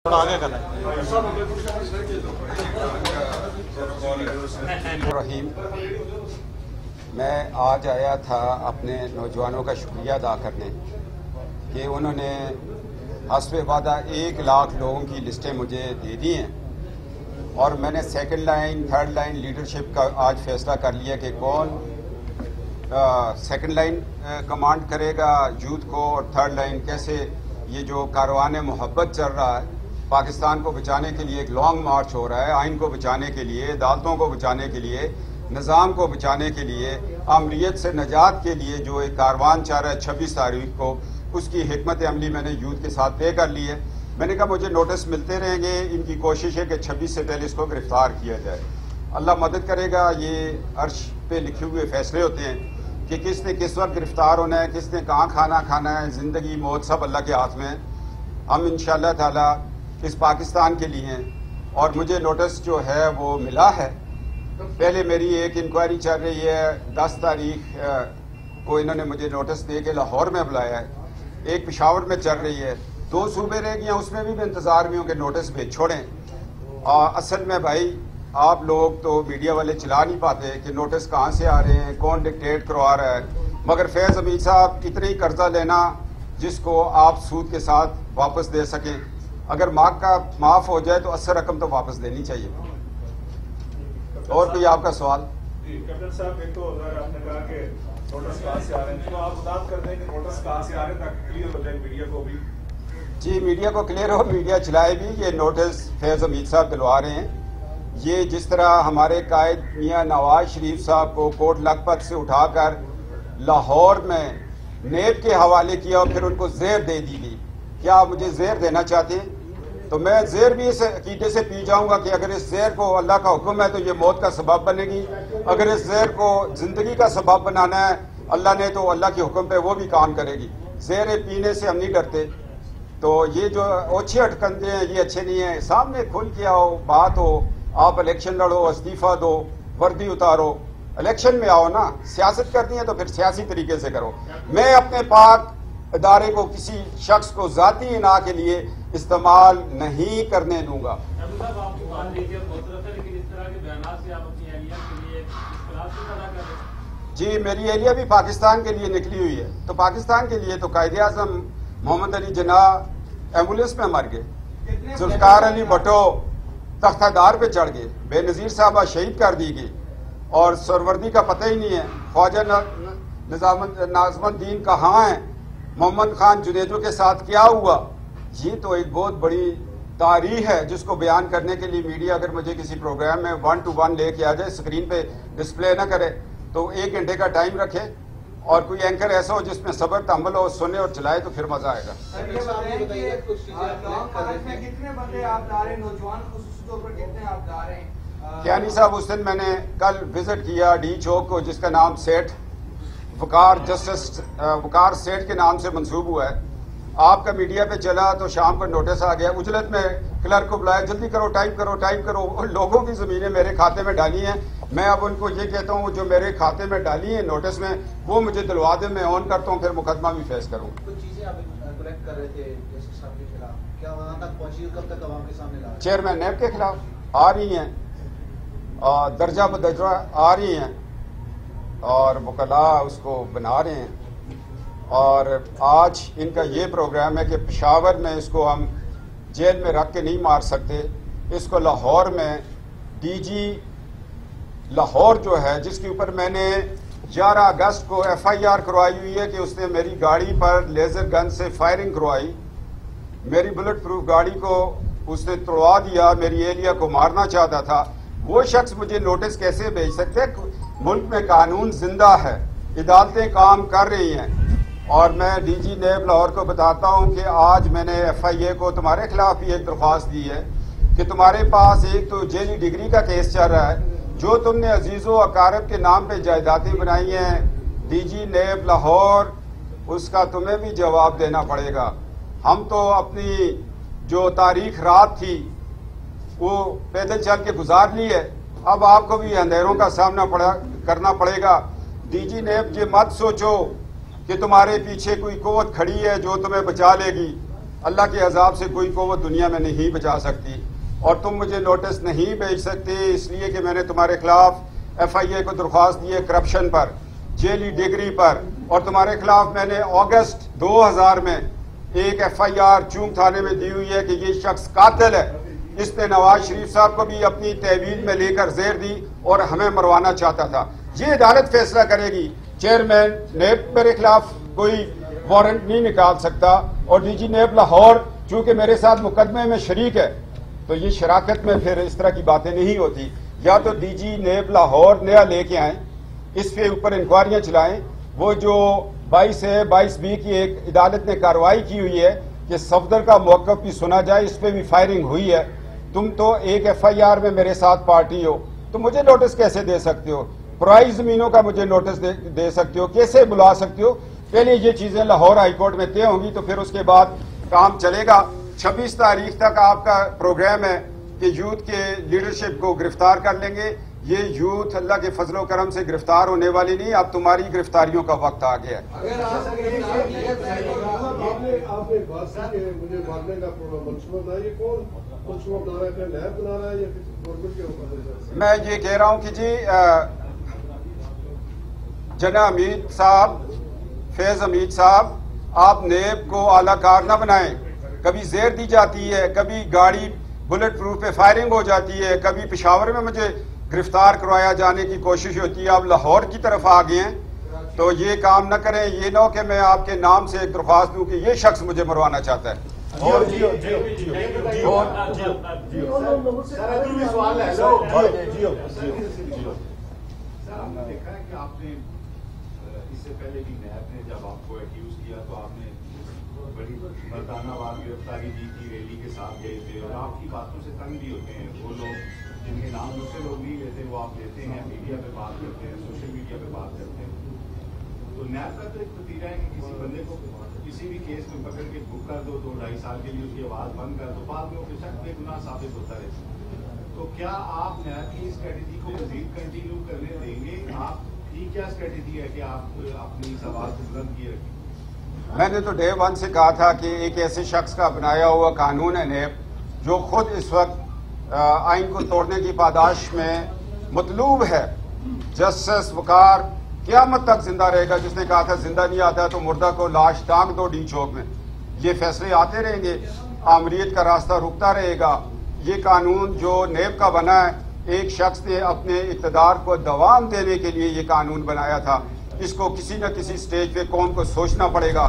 थोड़ा आगे करना रहीम। मैं आज आया था अपने नौजवानों का शुक्रिया अदा करने कि उन्होंने हस्बे वादा 1 लाख लोगों की लिस्टें मुझे दे दी हैं और मैंने second line third line leadership का आज फैसला कर लिया कि कौन सेकंड लाइन कमांड करेगा यूथ को और थर्ड लाइन कैसे ये जो कारवान मोहब्बत चल रहा है पाकिस्तान को बचाने के लिए एक लॉन्ग मार्च हो रहा है, आइन को बचाने के लिए, अदालतों को बचाने के लिए, निज़ाम को बचाने के लिए, अमरीत से नजात के लिए जो एक कारवान चाह रहा है 26 तारीख को, उसकी हिकमत अमली मैंने यूथ के साथ तय कर ली है। मैंने कहा मुझे नोटिस मिलते रहेंगे, इनकी कोशिश है कि 26 से पहले इसको गिरफ्तार किया जाए। अल्लाह मदद करेगा। ये अर्श पे लिखे हुए फैसले होते हैं कि किसने किस वक्त गिरफ्तार होना है, किसने कहाँ खाना खाना है, ज़िंदगी मौत सब अल्लाह के हाथ में है। हम इंशाअल्लाह ताला इस पाकिस्तान के लिए हैं और मुझे नोटिस जो है वो मिला है। पहले मेरी एक इंक्वायरी चल रही है, 10 तारीख को इन्होंने मुझे नोटिस दे के लाहौर में बुलाया है, एक पेशावर में चल रही है, 2 सूबे रह गए, उसमें भी मैं इंतज़ार में हूँ कि नोटिस भेज छोड़ें। असल में भाई आप लोग तो मीडिया वाले चला नहीं पाते कि नोटिस कहाँ से आ रहे हैं, कौन डिक्टेट करवा रहा है। मगर फैज़ हमीद साहब, इतना ही कर्जा लेना जिसको आप सूद के साथ वापस दे सकें, अगर माफ हो जाए तो असर रकम तो वापस देनी चाहिए। और कोई आपका सवाल? कैप्टन साहब, एक तो आपने कहा कि नोटिस कहाँ से आ रहे हैं, तो आप बता कर दें कि नोटिस कहाँ से आ रहे हैं ताकि क्लियर हो जाए मीडिया को भी। जी, मीडिया को क्लियर हो, मीडिया चलाए भी। ये नोटिस फैज़ हमीद साहब दिलवा रहे हैं। ये जिस तरह हमारे कायद मियाँ नवाज शरीफ साहब को कोट लखपत से उठाकर लाहौर में नेब के हवाले किया और फिर उनको ज़ेर दे दी गई। क्या आप मुझे ज़ेर देना चाहते हैं? तो मैं ज़ेर भी इस अकीदे से पी जाऊंगा कि अगर इस ज़ेर को अल्लाह का हुक्म है तो ये मौत का सबब बनेगी। अगर इस ज़ेर को ज़िंदगी का सबब बनाना है अल्लाह ने तो अल्लाह के हुक्म पे वो भी काम करेगी। ज़ेर पीने से हम नहीं डरते। तो ये जो ओछे अटकंदे हैं ये अच्छे नहीं है। सामने खुल के आओ, बात हो, आप इलेक्शन लड़ो, इस्तीफा दो, वर्दी उतारो, इलेक्शन में आओ ना। सियासत करनी है तो फिर सियासी तरीके से करो। मैं अपने पाक इदारे को किसी शख्स को जाती इना के लिए इस्तेमाल नहीं करने दूंगा। जी, मेरी एहलिया भी पाकिस्तान के लिए निकली हुई है, तो पाकिस्तान के लिए तो कायदे आज़म मोहम्मद अली जिन्नाह एम्बुलेंस में मर गए, जुल्फ़िकार अली भुट्टो तख्तादार पे चढ़ गए, बेनज़ीर साहबा शहीद कर दी गई और सरवर्दी का पता ही नहीं है, ख्वाजा नाज़मुद्दीन कहाँ है, मोहम्मद खान जुनेजो के साथ क्या हुआ। ये तो एक बहुत बड़ी तारीख है जिसको बयान करने के लिए मीडिया अगर मुझे किसी प्रोग्राम में 1 to 1 लेके आ जाए, स्क्रीन पे डिस्प्ले ना करे, तो 1 घंटे का टाइम रखे और कोई एंकर ऐसा हो जिसमें सब्र तहम्मुल हो, सुने और चलाए, तो फिर मजा आएगा। कियानी साहब, उस दिन मैंने कल विजिट किया डी चौक को, जिसका नाम सेठ वकार सेठ के नाम से मंसूब हुआ है। आपका मीडिया पे चला तो शाम को नोटिस आ गया। उजलत में क्लर्क को बुलाया, जल्दी करो, टाइप करो, टाइप करो। लोगों की ज़मीनें मेरे खाते में डाली हैं। मैं अब उनको ये कहता हूँ जो मेरे खाते में डाली है नोटिस में, वो मुझे दिलवा दे, मैं ऑन करता हूँ, फिर मुकदमा भी फेस करूँ। कुछ चीजें आप कलेक्ट कर रहे थे जस्टिस साहब के खिलाफ, क्या वहाँ तक पहुँची, कब तक आवाम के सामने ला? चेयरमैन नेब के खिलाफ आ रही हैं, दर्जा बदर्जा आ रही हैं और वकला उसको बना रहे हैं। और आज इनका ये प्रोग्राम है कि पेशावर में इसको हम जेल में रख के नहीं मार सकते, इसको लाहौर में डीजी लाहौर जो है, जिसके ऊपर मैंने 11 अगस्त को FIR करवाई हुई है कि उसने मेरी गाड़ी पर लेज़र गन से फायरिंग करवाई, मेरी बुलेट प्रूफ गाड़ी को उसने तोड़वा दिया, मेरी एहलिया को मारना चाहता था। वो शख्स मुझे नोटिस कैसे भेज सकते हैं? मुल्क में कानून जिंदा है, अदालतें काम कर रही हैं। और मैं DG नेब लाहौर को बताता हूं कि आज मैंने FIA को तुम्हारे खिलाफ भी एक दरख्वास्त दी है कि तुम्हारे पास एक तो जेली डिग्री का केस चल रहा है, जो तुमने अजीज़ो अकारब के नाम पे जायदादें बनाई हैं, DG नेब लाहौर, उसका तुम्हें भी जवाब देना पड़ेगा। हम तो अपनी जो तारीख रात थी वो पैदल चल के गुजार ली है, अब आपको भी अंधेरों का सामना करना पड़ेगा। DG नेब, ये मत सोचो कि तुम्हारे पीछे कोई कुव्वत खड़ी है जो तुम्हें बचा लेगी। अल्लाह के अजाब से कोई क़ुव्वत दुनिया में नहीं बचा सकती। और तुम मुझे नोटिस नहीं भेज सकते इसलिए कि मैंने तुम्हारे खिलाफ FIA को दरख्वास्त दी है करप्शन पर, जेली डिग्री पर, और तुम्हारे खिलाफ मैंने अगस्त 2000 में एक FIR चूंक थाने में दी हुई है कि ये शख्स कातिल है। इसने नवाज शरीफ साहब को भी अपनी तहवील में लेकर जेर दी और हमें मरवाना चाहता था। ये अदालत फैसला करेगी। चेयरमैन नेब मेरे खिलाफ कोई वारंट नहीं निकाल सकता, और DG नेब लाहौर चूंकि मेरे साथ मुकदमे में शरीक है, तो ये शराकत में फिर इस तरह की बातें नहीं होती। या तो DG नेब लाहौर नया लेके आए, इसके ऊपर इंक्वायरियां चलाएं। वो जो 22A-22B की एक अदालत ने कार्रवाई की हुई है कि सफदर का मौक़िफ़ भी सुना जाए, इस पर भी फायरिंग हुई है। तुम तो एक FIR में मेरे साथ पार्टी हो, तो मुझे नोटिस कैसे दे सकते हो? पुराई ज़मीनों का मुझे नोटिस दे सकते हो, कैसे बुला सकते हो? पहले ये चीज़ें लाहौर हाई कोर्ट में तय होंगी, तो फिर उसके बाद काम चलेगा। 26 तारीख तक आपका प्रोग्राम है कि यूथ के लीडरशिप को गिरफ्तार कर लेंगे। ये यूथ अल्लाह के फजलो करम से गिरफ्तार होने वाली नहीं, अब तुम्हारी गिरफ्तारियों का वक्त आ गया है। मैं ये कह रहा हूँ कि जी जना अमीद साहब, फैज अमीद साहब, आप नेब को आलाकार न बनाएं। कभी जेर दी जाती है, कभी गाड़ी बुलेट प्रूफ पे फायरिंग हो जाती है, कभी पेशावर में मुझे गिरफ्तार करवाया जाने की कोशिश होती है। आप लाहौर की तरफ आ गए हैं, तो ये काम न करें। ये ना हो कि मैं आपके नाम से एक दरख्वास्त दूं कि ये शख्स मुझे मरवाना चाहता है। इससे पहले भी नैब ने जब आपको एक्यूज किया तो आपने बड़ी मर्दानावार गिरफ्तारी दी थी, रैली के साथ गए थे, और आपकी बातों से तंग भी होते हैं वो लोग जिनके नाम दूसरे लोग नहीं लेते, वो आप लेते हैं, मीडिया पे बात करते हैं, सोशल मीडिया पे बात करते हैं। तो नैब का तो एक वतीरा है कि किसी बंदे को किसी भी केस में पकड़ के बुक कर दो, 2-2.5 साल के लिए उसकी आवाज बंद कर दो, बाद में वो बेशक बेगुनाह साबित होता रहता है। तो क्या आप नैब की स्ट्रेटेजी को मजीद कंटिन्यू करने देंगे? आप क्या स्ट्रेटेजी है कि आप अपनी आवाज को बुलंद किए रखें? मैंने तो डे 1 से कहा था कि एक ऐसे शख्स का बनाया हुआ कानून है नेब, जो खुद इस वक्त आइन को तोड़ने की पादाश में मतलूब है। जस्टिस वकार क़यामत तक जिंदा रहेगा, जिसने कहा था जिंदा नहीं आता तो मुर्दा को लाश टांग दो डी चौक में। ये फैसले आते रहेंगे, आमरीत का रास्ता रुकता रहेगा। ये कानून जो नेब का बना है, एक शख्स ने अपने इक़्तिदार को दवाम देने के लिए ये कानून बनाया था। इसको किसी न किसी स्टेज पे कौम को सोचना पड़ेगा।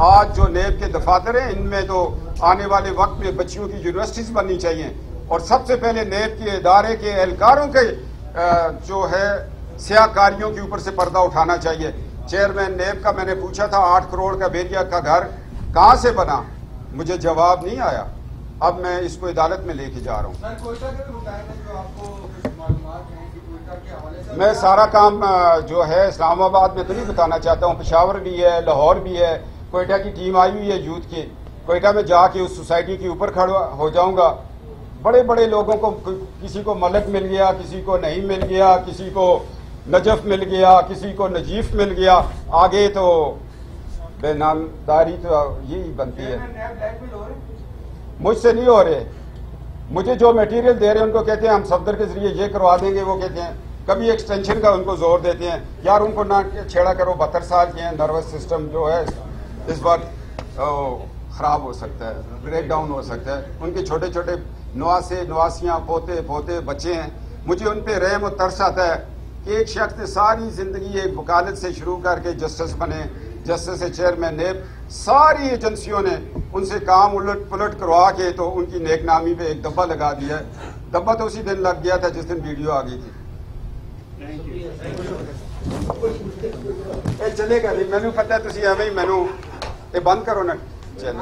आज जो नेब के दफातर हैं, इनमें तो आने वाले वक्त में बच्चियों की यूनिवर्सिटीज बननी चाहिए, और सबसे पहले नेब के इदारे के एहलकारों के जो है सियाकारियों के ऊपर से पर्दा उठाना चाहिए। चेयरमैन नेब का मैंने पूछा था 8 करोड़ का बेरिया का घर कहाँ से बना, मुझे जवाब नहीं आया। अब मैं इसको अदालत में लेके जा रहा हूँ। मैं सारा काम जो है इस्लामाबाद में तो नहीं बताना चाहता हूँ, पेशावर भी है, लाहौर भी है, कोयटा की टीम आई हुई है यूथ की। कोयटा में जाके उस सोसाइटी के ऊपर खड़ा हो जाऊंगा। बड़े बड़े लोगों को, किसी को मलक मिल गया, किसी को नहीं मिल गया, किसी को नजफ मिल गया, किसी को नजीफ मिल गया। आगे तो बेनामदारी तो यही बनती है। मुझसे नहीं हो रहे, मुझे जो मटेरियल दे रहे हैं उनको कहते हैं हम सफदर के जरिए ये करवा देंगे, वो कहते हैं कभी एक्सटेंशन का उनको जोर देते हैं। यार उनको ना छेड़ा करो, 72 साल के हैं, नर्वस सिस्टम जो है इस वक्त खराब हो सकता है, ब्रेक डाउन हो सकता है। उनके छोटे छोटे नवासे नवासियाँ पोते पोते बच्चे हैं। मुझे उन पर रहम और तरस आता है कि एक शख्स ने सारी जिंदगी एक वकालत से शुरू करके जस्टिस बने, जस्टिस से चेयरमैन नेब, सारी एजेंसियों ने उनसे काम उलट पुलट करवा के तो उनकी नेकनामी पे एक दब्बा लगा दिया। दब्बा तो उसी दिन लग गया था जिस दिन वीडियो आ गई थी। चलेगा नहीं, मैनू पता तुम एवं ही मैनू ये बंद करो ना चैनल।